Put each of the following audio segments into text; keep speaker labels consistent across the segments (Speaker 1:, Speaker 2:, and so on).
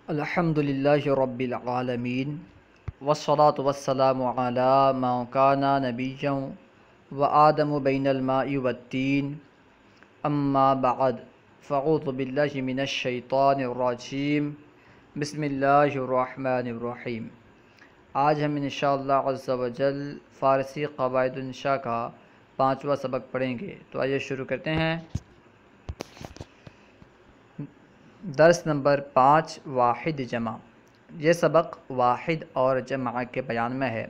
Speaker 1: الحمدللہ رب العالمین والصلاة والسلام علی من کان نبیا وآدم بین الماء والتین اما بعد فاعوذ باللہ من الشیطان الرجیم بسم اللہ الرحمن الرحیم۔ آج ہم انشاءاللہ عز و جل فارسی قواعد الانشاء کا 5واں سبق پڑھیں گے، تو آئیے شروع کرتے ہیں۔ درس نمبر 5 واحد جمع۔ یہ سبق واحد اور جمع کے بیان میں ہے۔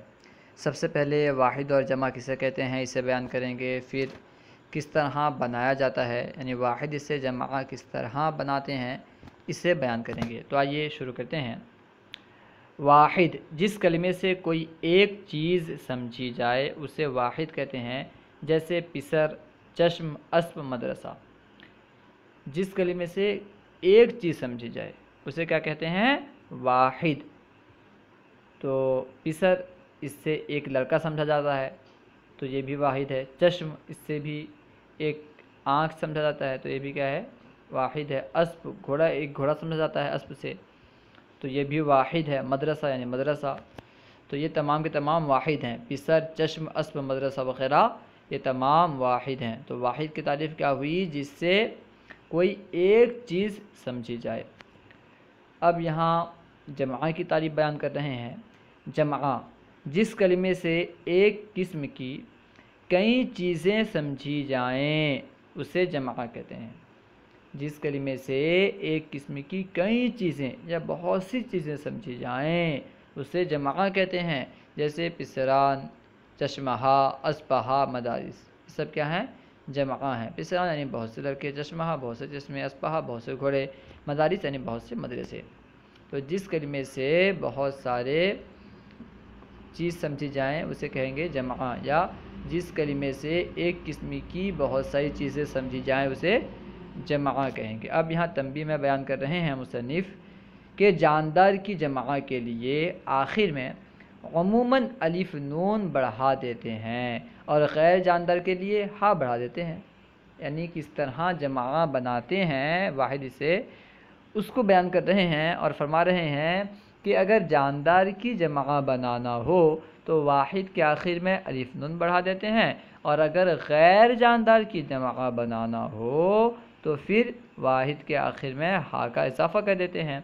Speaker 1: سب سے پہلے واحد اور جمع کسے کہتے ہیں اسے بیان کریں گے، پھر کس طرح بنایا جاتا ہے، یعنی واحد سے جمع کس طرح بناتے ہیں اسے بیان کریں گے۔ تو آئیے شروع کرتے ہیں۔ واحد، جس کلمے سے کوئی ایک چیز سمجھی جائے اسے واحد کہتے ہیں، جیسے پسر، چشم، اسب، مدرسہ۔ جس کلمے سے ایک چیز سمجھی جائے اسے کیا کہتے ہیں؟ واحد۔ تو پسر، اس سے ایک لڑکا سمجھا جاتا ہے تو یہ بھی واحد ہے۔ چشم، اس سے بھی ایک آنکھ سمجھا جاتا ہے تو یہ بھی کیا ہے؟ واحد ہے۔ اسب، گھوڑا، ایک گھوڑا سمجھا جاتا ہے اسب سے تو یہ بھی واحد ہے۔ مدرسہ یعنی مدرسہ، تو یہ تمام کے تمام واحد ہیں۔ پسر، چشم، اسب، مدرسہ وغیرہ یہ تمام واحد ہیں۔ تو واحد کی تعریف کیا ہوئی؟ جس سے کوئی ایک چیز سمجھی جائے۔ اب یہاں جمع کی تعریف بیان کر رہے ہیں۔ جمع، جس کلمے سے ایک قسم کی کئی چیزیں سمجھی جائیں اسے جمع کہتے ہیں۔ جس کلمے سے ایک قسم کی کئی چیزیں یا بہت سی چیزیں سمجھی جائیں اسے جمع کہتے ہیں، جیسے پسران، چشمہ، اسپہا، مدارس، یہ سب کیا ہیں؟ جمع ہیں۔ پسران یعنی بہت سے لڑکے، چشمہ بہت سے چشمے، اسپہا بہت سے گھوڑے، مدارس یعنی بہت سے مدرسے۔ تو جس کلمے سے بہت سارے چیز سمجھی جائیں اسے کہیں گے جمع، یا جس کلمے سے ایک قسم کی بہت ساری چیزیں سمجھی جائیں اسے جمع کہیں گے۔ اب یہاں تنبیہ میں بیان کر رہے ہیں مصنف کہ جاندار کی جمع کے لیے آخر میں عموماً الف نون بڑھا دیتے ہیں اور غیر جاندار کے لیے ہا بڑھا دیتے ہیں۔ یعنی کس طرح جمع بناتے ہیں واحد سے اس کو بیان کر رہے ہیں اور فرما رہے ہیں کہ اگر جاندار کی جمع بنانا ہو تو واحد کے آخر میں الف نون بڑھا دیتے ہیں، اور اگر غیر جاندار کی جمع بنانا ہو تو پھر واحد کے آخر میں ہا کا اضافہ کر دیتے ہیں۔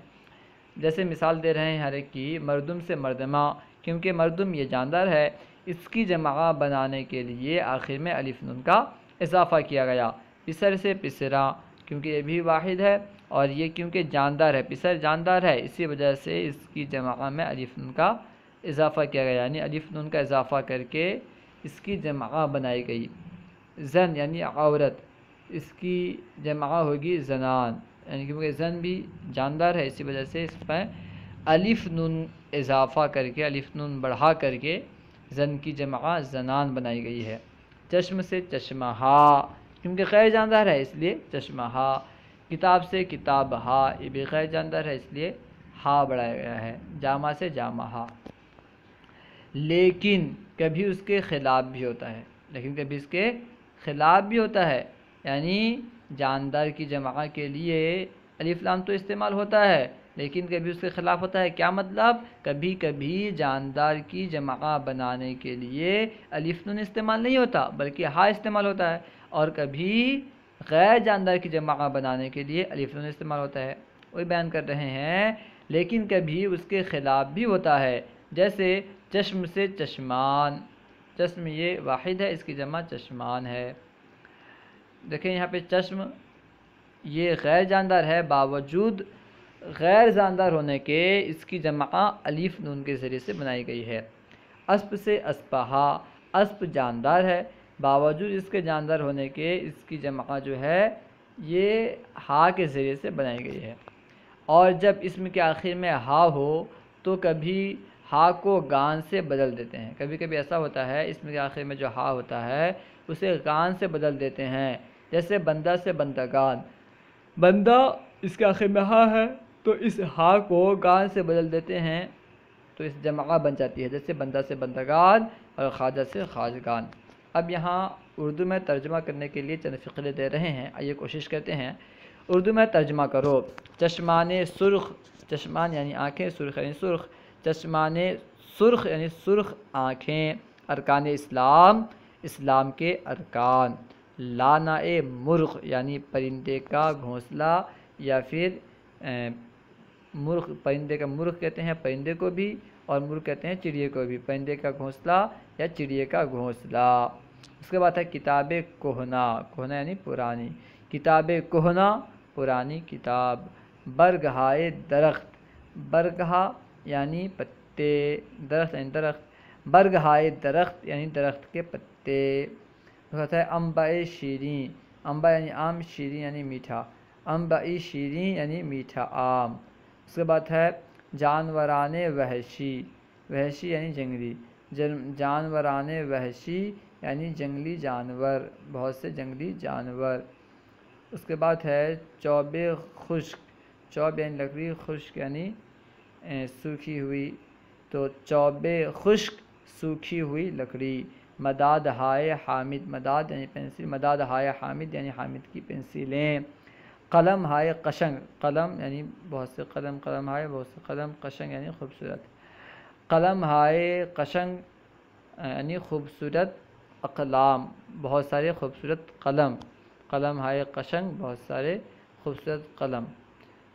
Speaker 1: جیسے مثال دے رہے ہیں ہر ایک کی، مردم سے مردمہ، کیونکہ مردم یہ جاندار ہے اس کی جمع بنانے کے لیے آخر میں الف نون کا اضافہ کیا گیا۔ پسر سے پسرا، کیونکہ یہ بھی واحد ہے اور یہ کیونکہ جاندار ہے، پسر جاندار ہے، اسی وجہ سے اس کی جمع میں الف نون کا اضافہ کیا گیا، یعنی الف نون کا اضافہ کر کے اس کی جمع بنائی گئی۔ زن یعنی عورت، اس کی جمع ہوگی زنان، یعنی کیونکہ زن بھی جاندار ہے اسی وجہ سے اس میں الف نون اضافہ کر کے، الف نون بڑھا کر کے زن کی جمع زنان بنائی گئی ہے۔ چشم سے چشمہ، کیونکہ غیر جاندار ہے اس لیے چشمہ۔ کتاب سے کتاب، یہ بھی غیر جاندار ہے اس لیے ہا بڑھایا گیا ہے۔ جامع سے جامہ۔ لیکن کبھی اس کے خلاف بھی ہوتا ہے، لیکن کبھی اس کے خلاف بھی ہوتا ہے، یعنی جاندار کی جمع کے لیے الف لام تو استعمال ہوتا ہے لیکن کبھی اس کے خلاف ہوتا ہے۔ کیا مطلب؟ کبھی کبھی جاندار کی جمع بنانے کے لیے الف نون استعمال نہیں ہوتا بلکہ ہا استعمال ہوتا ہے، اور کبھی غیر جاندار کی جمع بنانے کے لیے الف نون استعمال ہوتا ہے۔ وہی بیان کر رہے ہیں لیکن کبھی اس کے خلاف بھی ہوتا ہے، جیسے چشم سے چشمان، چشم یہ واحد ہے، اس کی جمع چشمان ہے۔ دیکھیں یہاں پہ چشم یہ غیر جاندار ہے، باوجود غیر جاندار ہونے کے اس کی جمع الف نون کے ذریعے سے بنائی گئی ہے۔ اسب سے اسپہا، اسب جاندار ہے، باوجود اس کے جاندار ہونے کے اس کی جمع جو ہے یہ ہا کے ذریعے سے بنائی گئی ہے۔ اور جب اسم کے آخر میں ہا ہو تو کبھی ہا کو گان سے بدل دیتے ہیں۔ کبھی کبھی ایسا ہوتا ہے اسم کے آخر میں جو ہا ہوتا ہے اسے گان سے بدل دیتے ہیں، جیسے بندہ سے بندگان، بندہ اس کے آخر میں ہا ہے تو اس ہا کو گان سے بدل دیتے ہیں تو اس جمع بن جاتی ہے، جیسے بندہ سے بندگان اور خواجہ سے خواجگان۔ اب یہاں اردو میں ترجمہ کرنے کے لیے چند فقرے دے رہے ہیں، آئیے کوشش کرتے ہیں۔ اردو میں ترجمہ کرو۔ چشمان سرخ، چشمان یعنی آنکھیں، سرخ یعنی سرخ، چشمان سرخ یعنی سرخ آنکھیں، ارکان اسلام، اسلام کے ارکان، لانا مرغ یعنی پرندے کا گھونسلہ، یا پھر مرغ، پرندے کا مرغ کہتے ہیں پرندے کو بھی، اور مرغ کہتے ہیں چڑیے کو بھی، پرندے کا گھونسلہ یا چڑیے کا گھونسلہ۔ اس کے بعد ہے کتاب کہنا، کہنا یعنی پرانی، کتاب کہنا پرانی کتاب، برگہائے درخت، برگہا یعنی پتے، درخت یعنی درخت، برگہائے درخت یعنی درخت کے پتے۔ ہے انباء شیریں، انبا یعنی آم، شیریں یعنی میٹھا، انباء شیریں یعنی میٹھا آم۔ اس کے بعد ہے جانوران وحشی، وحشی یعنی جنگلی، جانوران وحشی یعنی جنگلی جانور، بہت سے جنگلی جانور۔ اس کے بعد ہے چوب خشک، چوب یعنی لکڑی، خشک یعنی سوکھی ہوئی، تو چوب خشک سوکھی ہوئی لکڑی۔ مداد ہائے حامد، مداد یعنی پنسل، مداد ہائے حامد یعنی حامد کی پنسلیں۔ قلم ہائے قشنگ، قلم یعنی بہت سے قلم، قلم ہائے بہت سے قلم، قشنگ یعنی خوبصورت، قلم ہائے قشنگ یعنی خوبصورت اقلام، بہت سارے خوبصورت قلم، قلم ہائے قشنگ بہت سارے خوبصورت قلم۔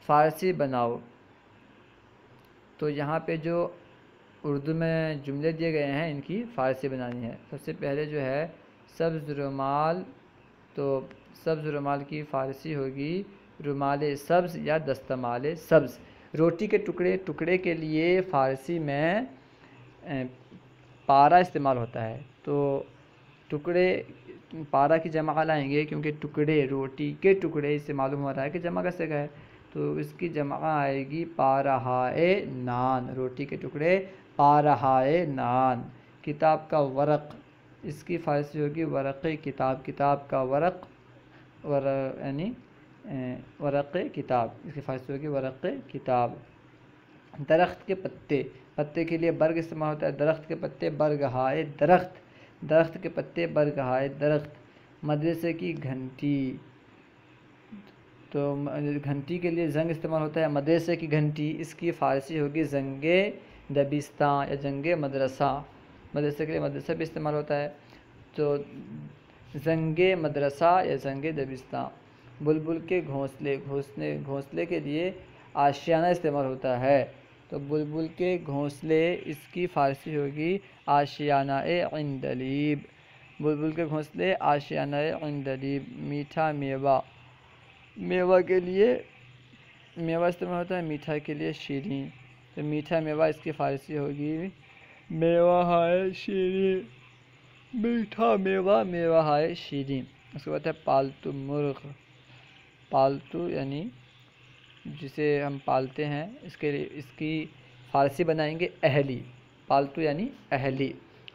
Speaker 1: فارسی بناؤ، تو یہاں پہ جو اردو میں جملے دیے گئے ہیں ان کی فارسی بنانی ہے۔ سب سے پہلے جو ہے سبز رومال، تو سبز رومال کی فارسی ہوگی رومال سبز یا دستمال سبز۔ روٹی کے ٹکڑے، ٹکڑے کے لیے فارسی میں پارا استعمال ہوتا ہے، تو ٹکڑے پارا کی جمع لائیں گے کیونکہ ٹکڑے، روٹی کے ٹکڑے، اس سے معلوم ہو رہا ہے کہ جمع کیسے کا ہے، تو اس کی جمع آئے گی پارہائے نان، روٹی کے ٹکڑے پارہائے نان۔ کتاب کا ورق، اس کی فارسی ہوگی ورق کتاب، کتاب کا ورق، یعنی ورق کتاب، اس کی فارسی ہوگی ورق کتاب۔ درخت کے پتے، پتے کے لیے برگ استعمال ہوتا ہے، درخت کے پتے برگہائے درخت، درخت کے پتے برگہائے درخت۔ مدرسے کی گھنٹی، تو گھنٹی کے لیے زنگ استعمال ہوتا ہے، مدرسے کی گھنٹی، اس کی فارسی ہوگی زنگ دبستان یا زنگ مدرسہ، مدرسے کے لیے مدرسہ بھی استعمال ہوتا ہے، تو زنگ مدرسہ یا زنگ دبستان۔ بلبل کے گھونسلے، گھونسلے کے لیے آشیانہ استعمال ہوتا ہے، تو بلبل کے گھونسلے، اس کی فارسی ہوگی آشیانہ عندلیب، بلبل کے گھونسلے آشیانہ عندلیب۔ میٹھا میوہ، میوہ کے لیے میوہ استعمال ہوتا ہے، میٹھا کے لیے شیریں، تو میٹھا میوہ اس کی فارسی ہوگی میوہ ہائے شیریں، میٹھا میوہ میوہ ہائے شیریں۔ اس کے بعد ہے پالتو مرغ، پالتو یعنی جسے ہم پالتے ہیں، اس کی فارسی بنائیں گے اہلی، پالتو یعنی اہلی،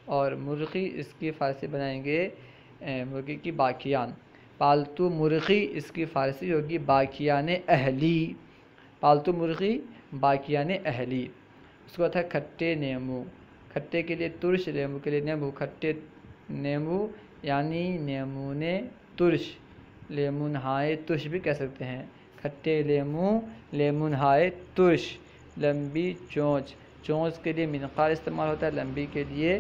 Speaker 1: اور مرغی اس کی فارسی بنائیں گے مرغی کی باکیان، پالتو مرغی اس کی فارسی ہوگی باکیان اہلی، پالتو مرغی باکیان اہلی۔ اس کے بعد ہے کھٹے نیمو، کھٹے کے لیے ترش، لیمو کے لیے نیمبو، کھٹے نیمبو یعنی نیمونے ترش، لیمون ہائے ترش بھی کہہ سکتے ہیں، کھٹے لیمو، لیمون ہائے ترش۔ لمبی چونچ، چونچ کے لیے منقار استعمال ہوتا ہے، لمبی کے لیے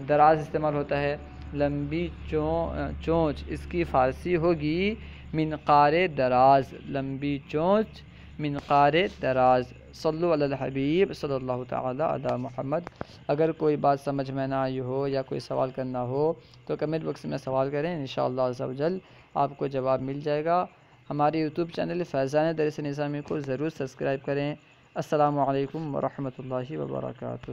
Speaker 1: دراز استعمال ہوتا ہے، لمبی چونچ اس کی فارسی ہوگی منقار دراز، لمبی چونچ منقار دراز۔ صلو علی الحبیب صلی اللہ تعالی علی محمد۔ اگر کوئی بات سمجھ میں نہ آئی ہو یا کوئی سوال کرنا ہو تو کمنٹ باکس میں سوال کریں، انشاءاللہ عز و جل آپ کو جواب مل جائے گا۔ ہمارے یوٹیوب چینل فیضان درس نظامی کو ضرور سبسکرائب کریں۔ السلام علیکم ورحمۃ اللہ وبرکاتہ۔